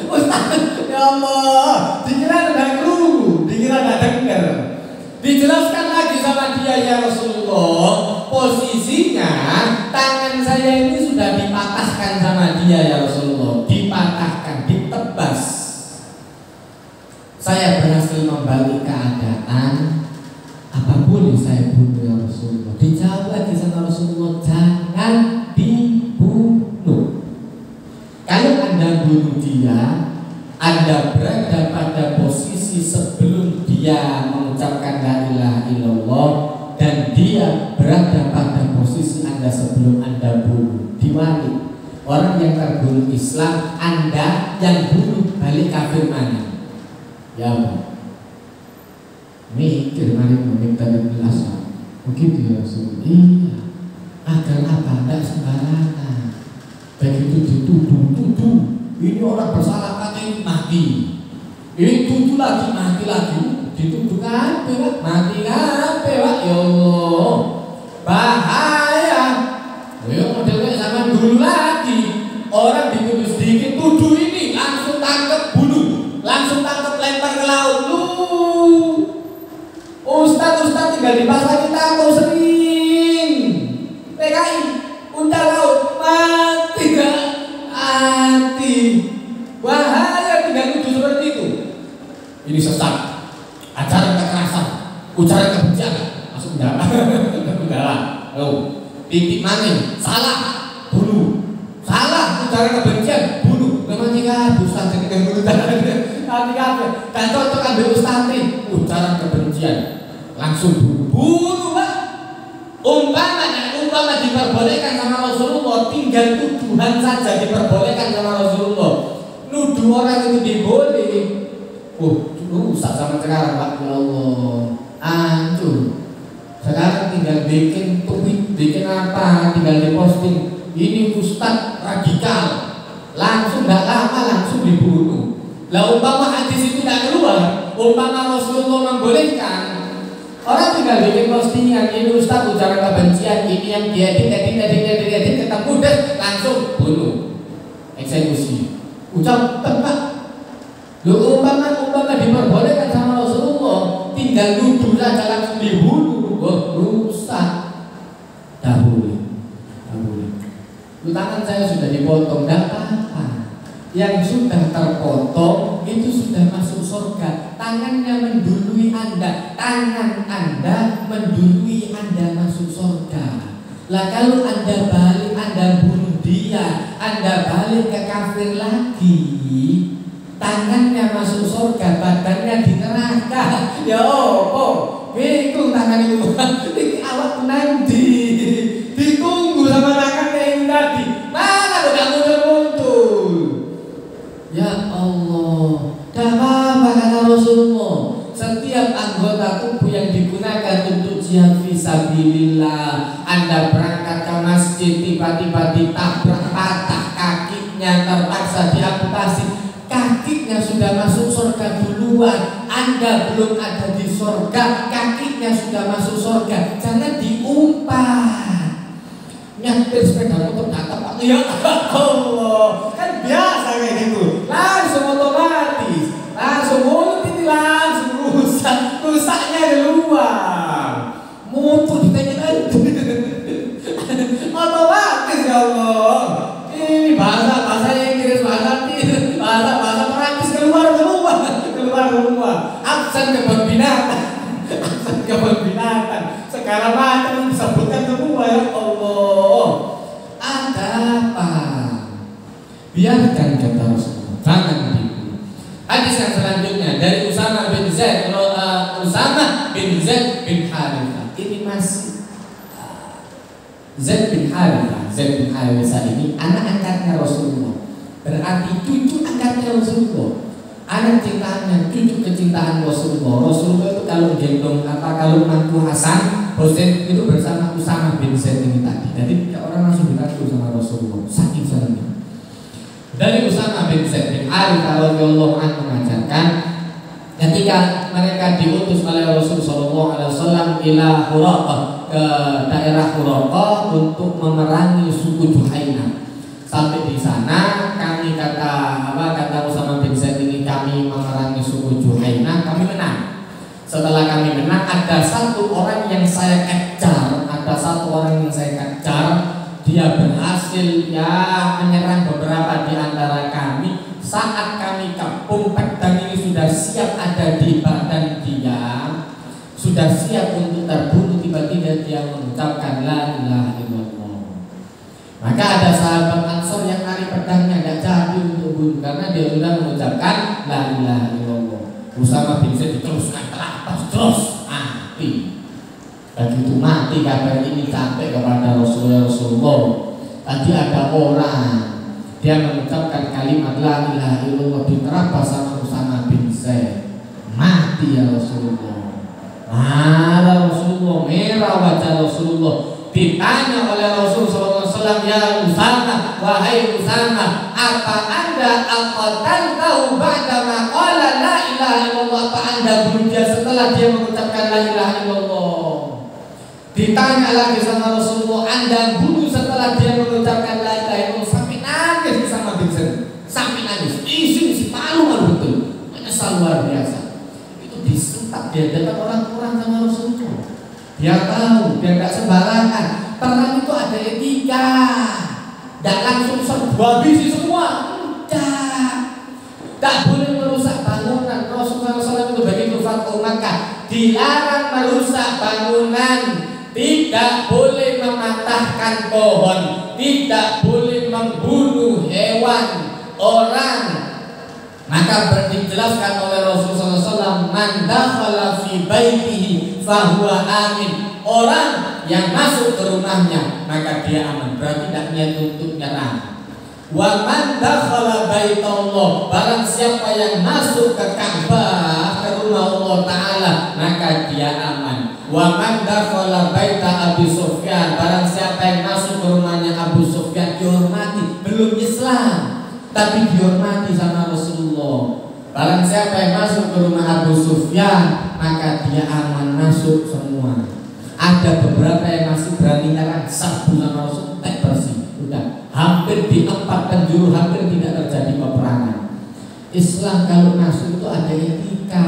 Speaker 1: Ustaz, ya Allah, dikira ada guru, dikira ada dengar. Dijelaskan lagi sama dia, ya Rasulullah, posisinya tangan saya ini sudah dipatahkan sama dia, ya Rasulullah, dipatahkan, ditebas. Saya berhasil membalik keadaan. Apa boleh saya bunuh ya Rasulullah? Dijawab lagi sama Rasulullah, jangan dibunuh. Kalau Anda bunuh dia, Anda berada pada posisi sebelum dia mengucapkan la ilaha illallah, dan dia berada pada posisi Anda sebelum Anda bunuh. Diwali orang yang terbunuh Islam, Anda yang bunuh balik kafir mana? Ya Allah, mikir mari meminta penjelasan. Begitu ya Rasul. Iya, agar apa? Tidak sembarangan. Begitu dituduh, ini orang bersalah katanya mati. Ini tuduh lagi, mati lagi. Dituduh kape Pak, mati kape Pak. Ya Allah, bahaya. Ya modelnya zaman dulu lagi. Orang dituduh sedikit, tuduh ini langsung tangkap bunuh, langsung tangkap lempar ke laut. Ustaz tinggal di pasar kita mau sering PKI undang laut mati gak? Mati. Bahaya tinggal tuduh seperti itu. Ini sesat, ajaran kekerasan, ujaran kebencian, masuk penjara. Titik maning, salah, bunuh. Salah, ujaran kebencian, bunuh. Memang jika Ustaz dengan bunuh dan cocok ambil Ustaz nih, ujaran kebencian, langsung bunuh Pak. Umpama diperbolehkan sama Rasulullah, tinggal tuduhan saja diperbolehkan sama Rasulullah. Nuduh orang itu diboleh. Rusak sama sekarang Pak, ya Allah, hancur. Sekarang tinggal bikin tweet, bikin apa, tinggal diposting. Ini Ustaz radikal, langsung tidak lama langsung dibunuh. Lah umpama hadis itu tidak keluar, umpama Rasulullah membolehkan, orang tinggal bikin postingan, ini Ustaz ujaran kebencian, ini yang diedit, ketemu deh, langsung bunuh, eksekusi. Ucap tempat. Lu umpama diperbolehkan sama Rasulullah, tinggal nuduh saja langsung dibunuh. Rusak. Tak boleh. dipotong, tidak apa-apa. Yang sudah terpotong itu sudah masuk surga. Tangannya mendului Anda, tangan Anda mendului Anda masuk surga. Lah kalau Anda balik, Anda bunuh dia, Anda balik ke kafir lagi, tangannya masuk surga, badannya di neraka. Ya oh, bingung tangan itu. Ini awak nanti ditunggu sama tangannya yang tadi. Mana udah muncul-muncul? Ya Allah, dah apa kata Rasulullah? Setiap anggota tubuh yang digunakan untuk jihad fisabilillah, Anda berangkat ke masjid tiba-tiba ditabrak, patah kakinya, terpaksa diamputasi, kakinya sudah masuk surga duluan, Anda belum ada di surga, kakinya sudah masuk surga. Jangan diumpat. Nyetir sepeda motor datang, ya Allah, kan biasa kayak gitu, langsung otomatis, langsung mulut ini langsung rusaknya keluar, motor ditanya otomatis. Ya Allah, ini bahasa Inggris, bahasa Perancis keluar, absen kebun binatang, segala macam disebutkan semua. Ya Allah, ada apa? Biarkan kata Rasulullah, jangan diburu. Hadis yang selanjutnya dari Usama bin Zaid bin Harithah. Ini masih Zaid bin Harithah ini anak angkatnya Rasulullah, berarti cucu angkatnya Rasulullah, anak cintaannya, cucu kecintaan Rasulullah. Rasulullah itu kalau gendong kalau mantu Hasan Husain itu bersama Usama bin Zaid ini tadi. Jadi orang langsung dikasih sama Rasulullah, saking senangnya. Dari Usama bin Zaid bin Harithah radhiyallahu anhu mengajarkan, ketika mereka diutus oleh Rasulullah SAW ila Huraqah, ke daerah Huraqah untuk memerangi suku Juhainah. Sampai di sana kami kata Usama bin Zaid ini, kami memerangi suku Juhainah, kami menang. Setelah kami menang, ada satu orang yang saya kejar, dia berhasil menyerang beberapa di antara kami. Saat kami kepung, pedang ini sudah siap ada di badan dia, sudah siap untuk terbunuh. Tiba-tiba dia mengucapkan la ilaha illallah. Maka ada sahabat Ansor yang lari pedangnya, tidak jadi untuk bunuh karena dia sudah mengucapkan la ilaha illallah. Usama bin Zaid diteruskan terus mati. Begitu mati kabar ini sampai kepada Rasulullah. Tadi ada orang, dia mengucapkan kalimat la ilaha illallah, diterabas sama Usama bin Zaid, mati ya Rasulullah. Marah Rasulullah, merah wajah Rasulullah. Ditanya oleh Rasulullah SAW, ya Usama, wahai Usama, apa anda aqataltahu ba'da ma qala la ilaha illallah? Apa anda bunuh dia setelah dia mengucapkan la ilaha illallah? Ditanya lagi sama Rasulullah, anda bunuh setelah dia mengucapkan la ilaha illallah? Sampai nangis sama bin Zaid, sampai nangis. Isi malu betul, menyesal luar biasa. Itu disentak di hadapan orang-orang sama Rasulullah. Dia tahu, dia tidak sembarangan. Perang itu ada etika, tidak langsung serbu habisi semua. Tak boleh merusak bangunan. Rasulullah SAW itu begitu Fathu Makkah, dilarang merusak bangunan, tidak boleh mematahkan pohon, tidak boleh membunuh hewan, orang. Maka dijelaskan oleh Rasulullah SAW, man dakhala fi baitihi fahuwa amin. Orang yang masuk ke rumahnya maka dia aman, berarti tidak niat untuk nyerang. Wa man dakhala baitallah, barang siapa yang masuk ke Ka'bah, ke rumah Allah Ta'ala, maka dia aman. Wa man dakhala baita Abi Sufyan, barang siapa yang masuk ke rumahnya Abu Sufyan, dihormati, belum Islam tapi dihormati sama Rasulullah. Barang siapa yang masuk ke rumah Abu Sufyan, maka dia aman, masuk semua. Ada beberapa yang masih berani nyerang, serbu sama Rasul, bersih, udah hampir di 4 penjuru, hampir tidak terjadi peperangan. Islam kalau masuk itu ada etika.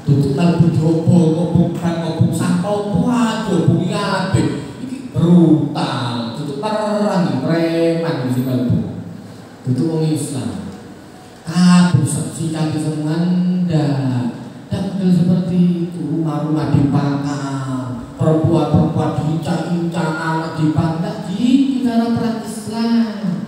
Speaker 1: Tutup kalbu diobong, ngobong sampau, waduh, bungi abe, ini brutal. Tutup perang, preman di kalbu. Itu orang Islam. Kabeh sikap semua ndak model seperti itu. Rumah-rumah dibakar, perempuan-perempuan diincar-incar, anak dipandang. Gitu cara perang Islam.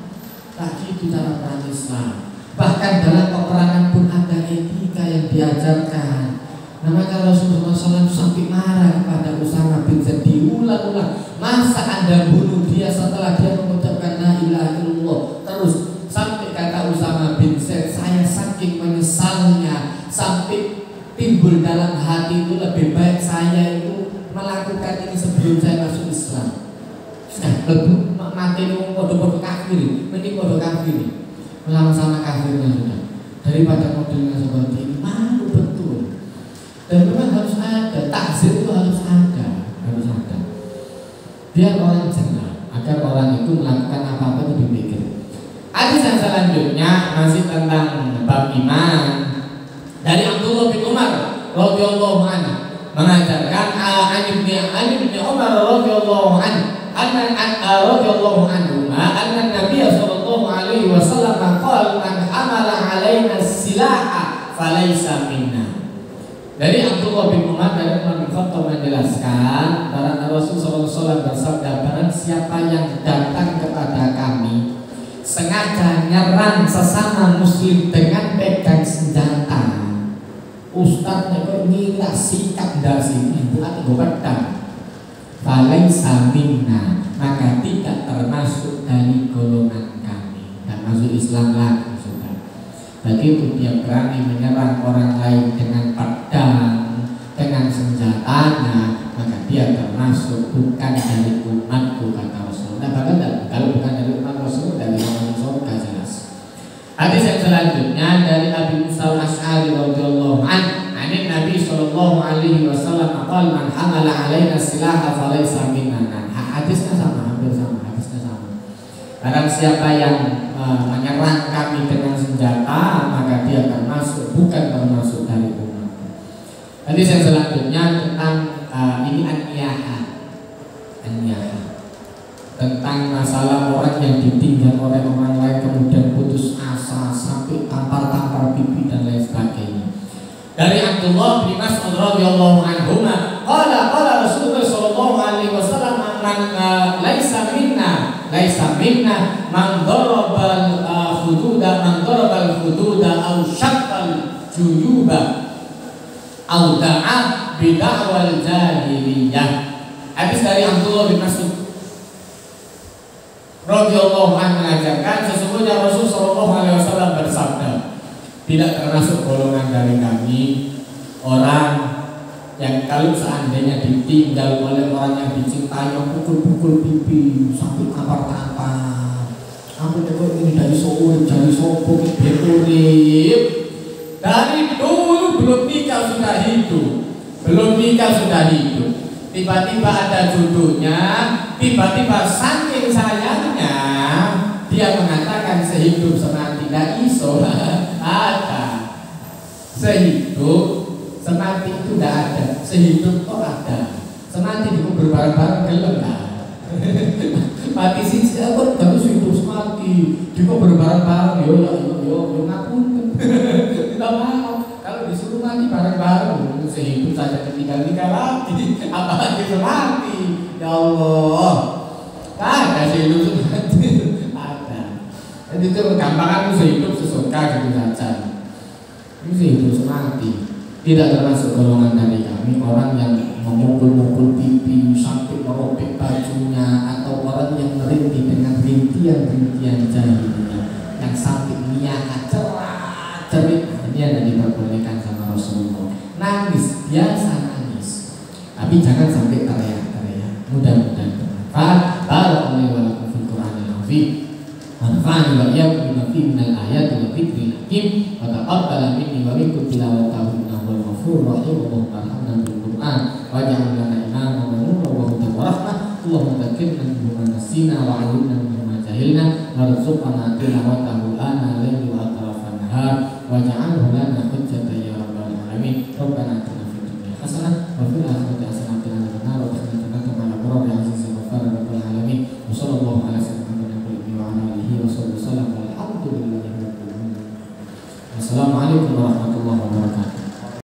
Speaker 1: Tak gitu cara perang Islam. Bahkan dalam peperangan pun ada etika yang diajarkan. Nah, maka Rasulullah SAW sampai marah kepada Usama bin Zaid, diulang-ulang. Masa Anda bunuh dia setelah dia mengucapkan la ilaha illallah? Terus sampai kata Usama bin Zaid, saya saking menyesalnya sampai timbul dalam hati itu lebih baik saya itu melakukan ini sebelum saya masuk Islam. Lebih mati ini bodoh-bodoh kafir, mending bodoh kafir, melawan sama kafirnya sudah daripada modelnya seperti ini. Malu betul. Dan memang harus ada takzir, itu harus ada. Biar orang jelas, agar orang itu melakukan apa-apa itu dipikir. Hadis yang selanjutnya masih tentang bab iman. Dari Abdullah bin Umar radhiyallahu anhu mengajarkan an ibni Umar radhiyallahu anhu anna Nabi sallallahu alaihi wasallam qala man amala alaina silaha falaysa minna. Dari Abdullah bin Umar dari Umar bin Khattab menjelaskan, para Rasul sallallahu alaihi wasallam bersabda, barang siapa yang datang kepada kami sengaja nyerang sesama muslim dengan pegang senjata, ustadznya kok ngira sikap dasi itu atau pedang, falaysa minna, maka tidak termasuk dari golongan kami, dan masuk Islam lagi. Begitu dia berani menyerang orang lain dengan pedang, dengan senjatanya, maka dia termasuk bukan dari umatku, kata Rasulullah. Bahkan kalau bukan dari umat Rasulullah, dari orang surga jelas. Hadis yang selanjutnya dari Abi Musa al-Asy'ari radhiyallahu anhu, Nabi sallallahu alaihi wasallam qala man hamala alaina silaha falaysa minna. Hadisnya sama, hampir sama, hadisnya sama. Barang siapa yang menyerang kami dengan senjata, maka dia termasuk, bukan termasuk dari umat. Hadis yang selanjutnya tentang ini an-niyaha, tentang masalah orang yang ditinggal oleh orang lain kemudian putus asa sampai tampar-tampar pipi dan lain sebagainya. Dari Abdullah bin Mas'ud radhiyallahu anhu, qala Rasulullah sallallahu alaihi wasallam, man laisa minna man darabal hududa aw syaqqal juyuba aw da'a bid'awal jahiliyah. Hadis dari Abdullah bin Mas'ud radhiyallahu anhu mengajarkan, sesungguhnya Rasul sallallahu alaihi wasallam bersabda, tidak termasuk golongan dari kami orang yang kalau seandainya ditinggal oleh orang yang dicintai, pukul-pukul pipi sampai tampar-tampar, sampai tekuk ini dari soul, dari sopok, beturip. Dari dulu belum nikah sudah hidup, tiba-tiba ada jodohnya, tiba-tiba saking sayangnya dia mengatakan sehidup semati. Tidak iso ada sehidup semati, itu tidak ada. Sehidup kok ada, semati itu berbareng-bareng gelem lah. Mati sih aku harus hidup semati, juga berbareng-bareng. Yo ngapun. Tidak mau. Kalau disuruh mati bareng-bareng, sehidup saja ketinggal lagi, apalagi semati. Ya Allah, ada sehidup semati. Jadi itu gampangan sehidup sesuka gitu saja. Ini sehidup semati. Tidak termasuk golongan dari kami orang yang memukul-mukul pipi sampai merobek bajunya, atau orang yang merintih dengan rintian-rintian jahiliyah, yang sampai niat cerit. Ini ada diperbolehkan sama Rasulullah. Nangis, biasa nangis, tapi jangan sampai teriak-teriak. Mudah-mudahan bermanfaat. Barakallahu lakum fil Qur'anil azim. Manfaat wa iyyakum bima fihi minal ayati wa dzikril hakim. Wa taqabbal minni wa minkum tilawatahu innahu wal ghafurur rahim. Allahumma arhamna bil Qur'an waj'al lana imaman wa nuran wa hudan wa rahmah. Allahumma dzakkirna bima nasina wa 'allimna bima jahilna warzuqna tilawatahu ana layli wa atrafan nahar waj'alhu lana hujjatan ya rabbal alamin. Rabbana atina fid dunya hasanah wa fil akhirati hasanah wa qina adzabannar wa qina adzaban nar ya aziz ya ghaffar rabbal alamin. Wassallallahu ala sayyidina Muhammadin wa ala alihi wa sahbihi wasallam. Alhamdulillah. Assalamualaikum warahmatullahi wabarakatuh.